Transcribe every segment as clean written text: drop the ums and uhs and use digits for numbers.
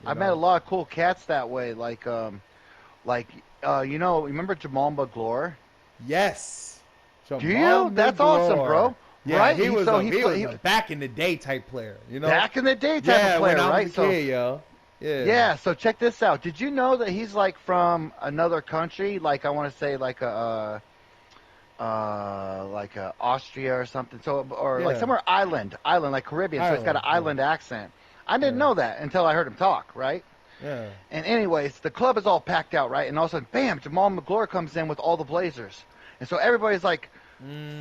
I met a lot of cool cats that way. Remember Jamal McGlure? Yes. Do you? That's awesome, bro. Yeah, right? he was a back in the day type player, Back in the day type of player, when I right? was a kid, yo. Yeah. Yeah, so check this out. Did you know that he's like from another country? Like I want to say like a Austria or something. So like somewhere island like Caribbean. So he's got an island accent. I didn't know that until I heard him talk, right? Yeah. And anyways, the club is all packed out, right? And all of a sudden, bam, Jamal McGlure comes in with all the Blazers. And so everybody's like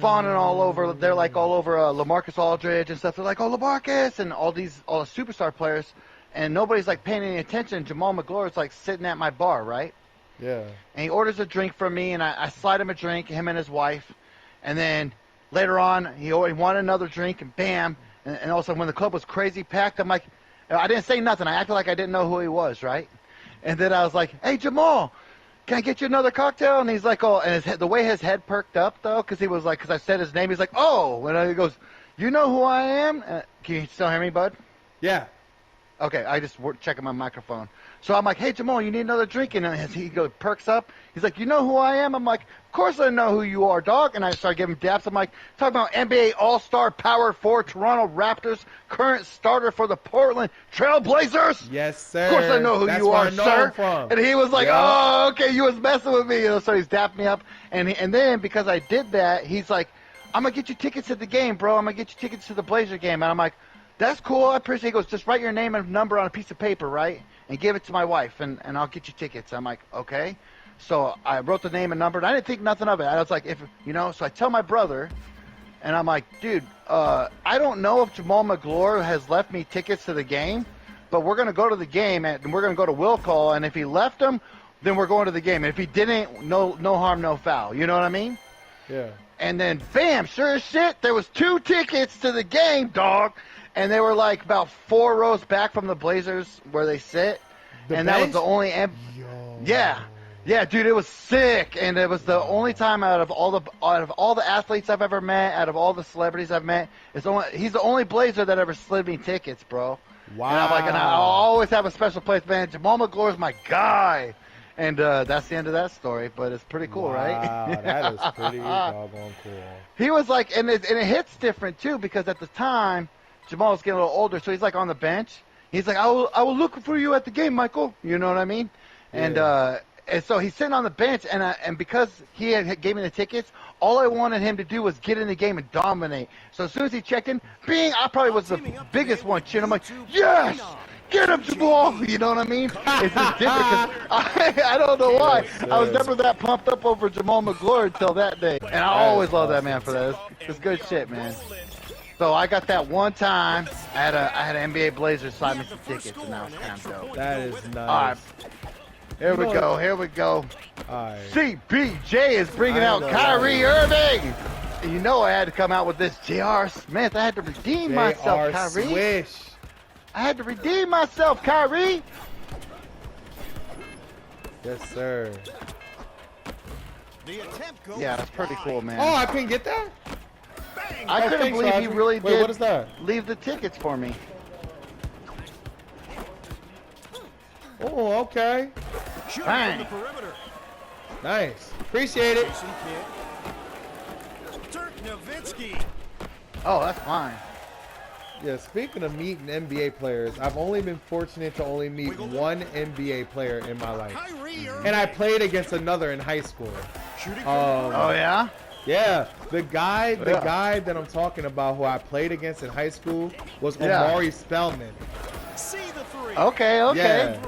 fawning all over. They're like all over LaMarcus Aldridge and stuff. They're like, oh, LaMarcus, and all the superstar players. And nobody's like paying any attention. Jamal McGlure is like sitting at my bar, right? Yeah. And he orders a drink from me, and I slide him a drink, him and his wife. And then later on, he wanted another drink, and bam. And all of a sudden, when the club was crazy packed, I'm like, I didn't say nothing. I acted like I didn't know who he was, right? And then I was like, hey, Jamal, can I get you another cocktail? And he's like, oh, and the way his head perked up, though, because I said his name, he's like, oh. And he goes, you know who I am? Can you still hear me, bud? Yeah. Okay, I just checking my microphone. So I'm like, hey, Jamal, you need another drink? And he perks up. He's like, you know who I am? I'm like, of course I know who you are, dog. And I start giving daps. I'm like, talking about NBA All-Star Power Forward Toronto Raptors, current starter for the Portland Trail Blazers. Yes, sir. Of course I know who you are, sir. And he was like, oh, okay, you was messing with me. So he's dapping me up. And then because I did that, he's like, I'm going to get you tickets to the game, bro. I'm going to get you tickets to the Blazer game. And I'm like, that's cool. I appreciate it. He goes, just write your name and number on a piece of paper, right? And give it to my wife, and I'll get you tickets. I'm like, okay. So I wrote the name and number, and I didn't think nothing of it. I was like, so I tell my brother, and I'm like, dude, I don't know if Jamal McGlure has left me tickets to the game, but we're going to go to the game, and we're going to go to will call, and if he left them, then we're going to the game. And if he didn't, no harm, no foul. You know what I mean? Yeah. And then, bam, sure as shit, there was 2 tickets to the game, dog. And they were like about 4 rows back from the Blazers where they sit. That was the only Yeah, dude, it was sick. And it was the only time out of all the athletes I've ever met, out of all the celebrities I've met, he's the only Blazer that ever slid me tickets, bro. Wow. And I'm like, and I'll always have a special place, man. Jamal McGlore's my guy. And that's the end of that story, but it's pretty cool, right? Wow, that is pretty doggone cool. He was like, and it hits different too, because at the time Jamal was getting a little older, so he's like on the bench. He's like, I will look for you at the game, Michael. You know what I mean? Yeah. And so he's sitting on the bench, and because he gave me the tickets, all I wanted him to do was get in the game and dominate. So as soon as he checked in, I probably was the biggest one cheering. I'm like, yes, get him, Jamal. You know what I mean? It's just different because I don't know why. I was never that pumped up over Jamal McGlure until that day, and I always love that man for that. It's good shit, man. So I got that one time. I had an NBA Blazers sign me some tickets, and that was kind of dope. That is nice. All right. Here we go. All right. CBJ is bringing out Kyrie Irving. And you know I had to come out with this J.R. Smith. I had to redeem myself, Kyrie. Swish. I had to redeem myself, Kyrie. Yes, sir. Yeah, that's pretty cool, man. Oh, I couldn't get that? I couldn't believe he really did what is that? Leave the tickets for me. Oh, okay. Bang. Nice. Appreciate it. Oh, that's fine. Yeah, speaking of meeting NBA players, I've only been fortunate to only meet one NBA player in my life. And I played against another in high school. Oh, yeah? Yeah, the guy that I'm talking about who I played against in high school was Omari Spellman. Okay.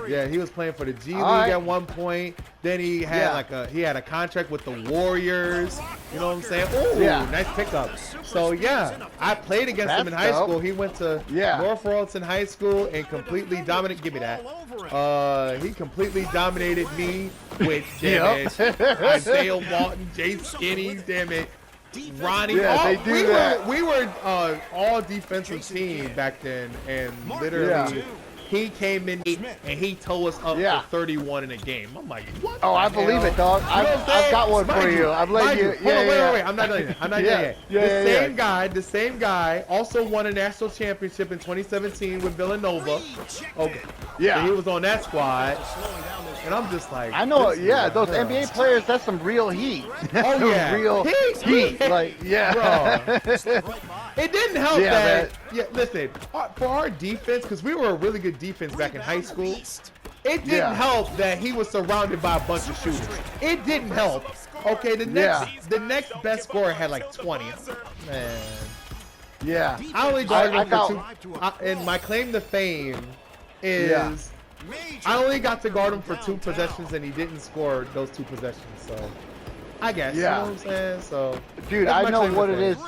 Yeah, he was playing for the G League at one point. Then he had a contract with the Warriors. You know what I'm saying? Oh, nice pickup. So yeah, I played against him in high school. He went to North in high school and completely dominated. Give me that. He completely dominated me with Isaiah Walton, Jay Skinny, damn it. Ronnie, we were all defensive team back then, and literally he came in and he towed us up for 31 in a game. I'm like, what? Oh, I believe it, dog. I've got one for you. I'm letting you. Wait. I'm not done yet. I'm not done yet. The same guy also won a national championship in 2017 with Villanova. Okay. Yeah. So he was on that squad. And I'm just like, I know, those NBA players, that's some real heat. Oh, yeah. Real heat. Like, yeah. Bro. It didn't help listen, for our defense, because we were a really good defense back in high school, it didn't help that he was surrounded by a bunch of shooters. It didn't help. Okay, the next best scorer had like 20. Man. Yeah. I only guarded him for two. And my claim to fame is I only got to guard him for 2 possessions, and he didn't score those 2 possessions. So I guess. You know what I'm saying? So, dude, I know what it is.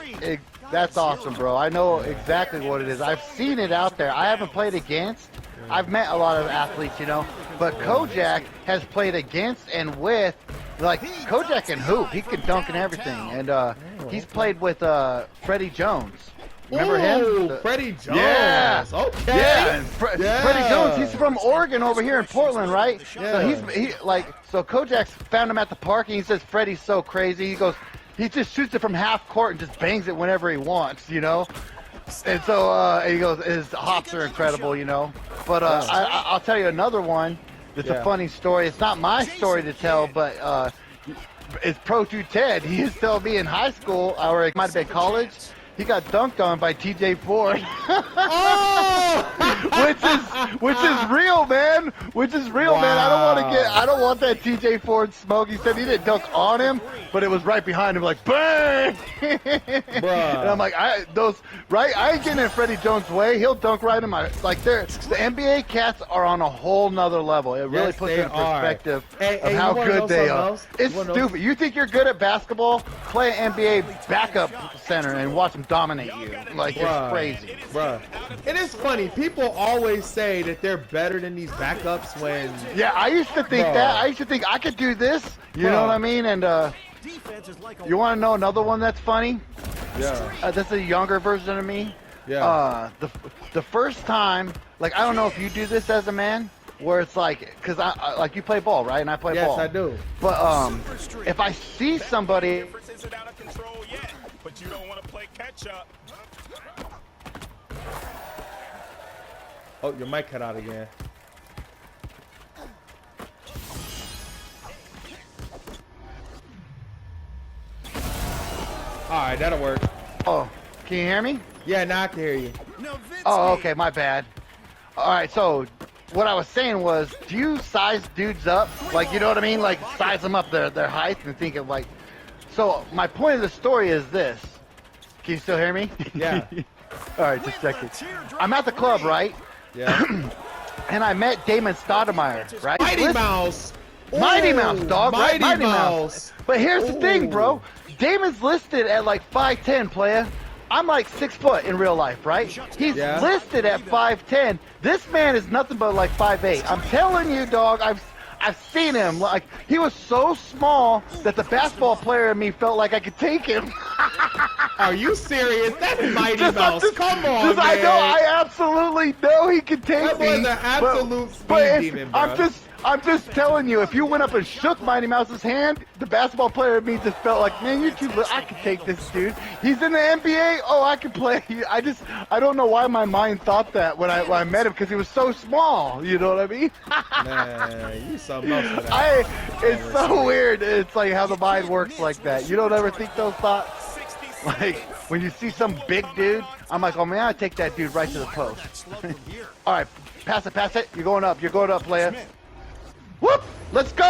That's awesome, bro. I know exactly what it is. I've seen it out there. I haven't played against. I've met a lot of athletes, but Kojak has played against and with, like, Kojak can hoop. He can dunk and everything. And he's played with Freddie Jones. Remember him? Freddie Jones. Yeah. Okay. Yeah. Freddie Jones. He's from Oregon over here in Portland, right? Yeah. So Kojak found him at the park, and he says Freddie's so crazy. He goes, he just shoots it from half court and just bangs it whenever he wants, And so he goes, his hops are incredible, But I'll tell you another one. It's a funny story. It's not my story to tell, but it's Pro 210. He used to tell me in high school, or it might have been college. He got dunked on by TJ Ford. which is real, man. Man. I don't want that TJ Ford smoke. He said he didn't dunk on him, but it was right behind him, like bang. And I'm like, I ain't getting in Freddie Jones' way. He'll dunk right in my the NBA cats are on a whole nother level. It really puts it in perspective of how good they are. It's stupid. You think you're good at basketball? Play an NBA backup center and watch them dominate you. Like, it's crazy. Bruh. And it's funny. People always say that they're better than these backups when... Yeah, I used to think that. I used to think I could do this. You know what I mean? And you want to know another one that's funny? Yeah. That's a younger version of me. Yeah. The first time, like, I don't know if you do this as a man, where it's like, because I you play ball, right? And I play ball. Yes, I do. But if I see somebody... But you don't want to play catch up. Oh, your mic cut out again. Alright, that'll work. Oh, can you hear me? Yeah, now I can hear you. Oh, okay, my bad. Alright, so what I was saying was, do you size dudes up? Like, you know what I mean? Like, size them up their height and think of, like... So, my point of the story is this. Can you still hear me? Yeah. Alright, just a second. I'm at the club, right? Yeah. And I met Damon Stoudemire, right? Mighty Mouse! Mighty Mouse, dog, right? Mighty Mouse. But here's the thing, bro. Damon's listed at like 5'10", playa. I'm like 6 foot in real life, right? He's listed at 5'10". This man is nothing but like 5'8". I'm telling you, dog, I've seen him. Like, he was so small that the basketball player in me felt like I could take him. Are you serious? That's Mighty Mouse. Come on, man. I know. I absolutely know he can take me. That was an absolute speed demon, bro. I'm just telling you, if you went up and shook Mighty Mouse's hand, the basketball player in me just felt like, man, you're too little. I can take this dude. He's in the NBA. Oh, I can play. I don't know why my mind thought that when I met him, because he was so small. You know what I mean? Man, you something else for that. It's so weird. It's like how the mind works like that. You don't ever think those thoughts? Like, when you see some big dude, I'm like, oh, man, I'll take that dude right to the post. All right, pass it. You're going up, player. Whoop! Let's go!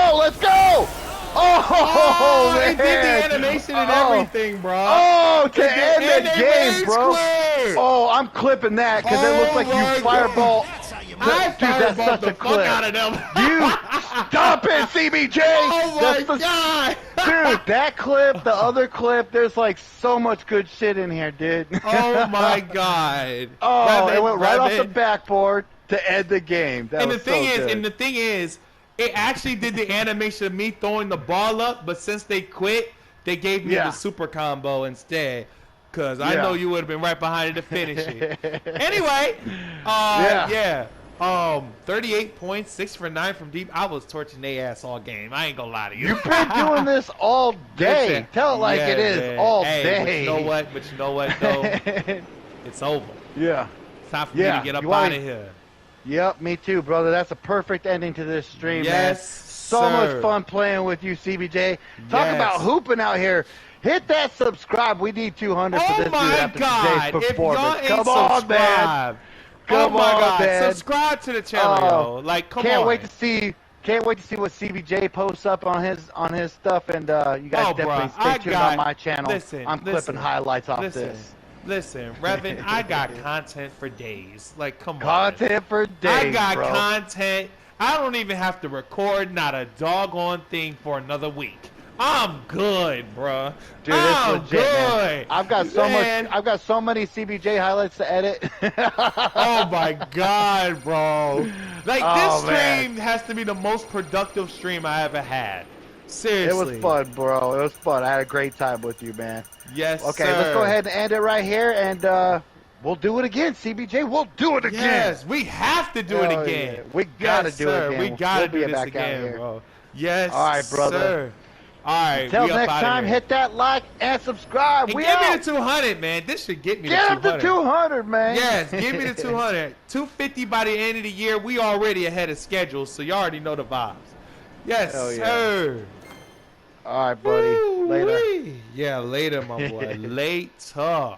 Oh, man! They did the animation and everything, bro. Oh, to end the game, bro. Oh, I'm clipping that because it looks like you fireball. Dude, that's such a clip. Out of them. You stop it, CBJ! Oh my god! Dude, that clip, the other clip, there's like so much good shit in here, dude. Oh my god! Oh, it went right off the backboard to end the game. And the thing is, it actually did the animation of me throwing the ball up, but since they quit, they gave me the super combo instead. Because I know you would have been right behind it to finish it. Anyway, 38 points, 6 for 9 from deep. I was torching their ass all game. I ain't gonna lie to you. You've been doing this all day. Listen, Tell it like it is, man. all hey, day. But you know what, though? It's over. Yeah. It's time for me to get up out of here. Yep, me too, brother. That's a perfect ending to this stream, man. Yes, So much fun playing with you, CBJ. Talk about hooping out here. Hit that subscribe. We need 200 for this dude after today's performance. Come on, man. Come on, man. Subscribe to the channel, yo. Like, come on. Can't wait to see what CBJ posts up on his stuff, and you guys definitely stay tuned on my channel. I'm clipping highlights off this. Listen, Revan, I got content for days. Like, come on. Content for days, I got content. I don't even have to record not a doggone thing for another week. I'm good, bro. Dude, it's legit, man. I've got so many CBJ highlights to edit. Oh my god, bro. Like this stream has to be the most productive stream I ever had. Seriously. It was fun, bro. It was fun. I had a great time with you, man. Yes, okay, sir. Let's go ahead and end it right here, and we'll do it again, CBJ. We'll do it again. Yes, we have to do it again. Yeah. We gotta do it again. We gotta do this again, bro. Yes, all right, brother. Sir. All right. Until next time, hit that like and subscribe. And give me the 200, man. This should get me the 200. Get him to 200, man. Yes, give me the 200. 250 by the end of the year. We already ahead of schedule, so you already know the vibes. Yes, sir. All right, buddy. Later. Yeah, later, my boy. Later.